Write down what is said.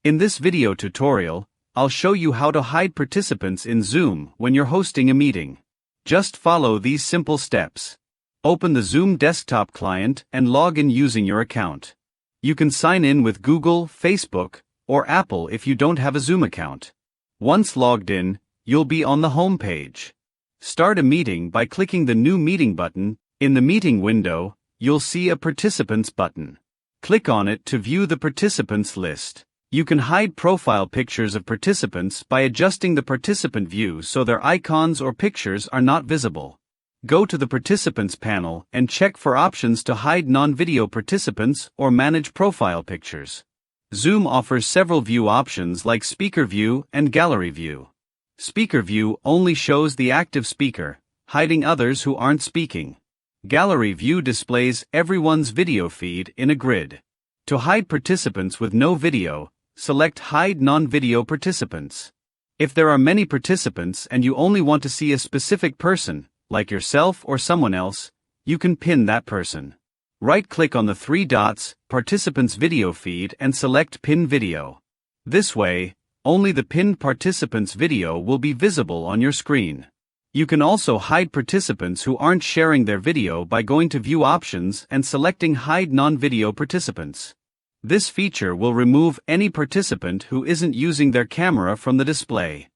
In this video tutorial, I'll show you how to hide participants in Zoom when you're hosting a meeting. Just follow these simple steps. Open the Zoom desktop client and log in using your account. You can sign in with Google, Facebook, or Apple if you don't have a Zoom account. Once logged in, you'll be on the home page. Start a meeting by clicking the New Meeting button. In the meeting window, you'll see a Participants button. Click on it to view the participants list. You can hide profile pictures of participants by adjusting the participant view so their icons or pictures are not visible. Go to the Participants panel and check for options to hide non-video participants or manage profile pictures. Zoom offers several view options like Speaker View and Gallery View. Speaker View only shows the active speaker, hiding others who aren't speaking. Gallery View displays everyone's video feed in a grid. To hide participants with no video, select Hide Non-Video Participants. If there are many participants and you only want to see a specific person, like yourself or someone else, you can pin that person. Right-click on the three dots, Participants Video Feed, and select Pin Video. This way, only the pinned participant's video will be visible on your screen. You can also hide participants who aren't sharing their video by going to View Options and selecting Hide Non-Video Participants. This feature will remove any participant who isn't using their camera from the display.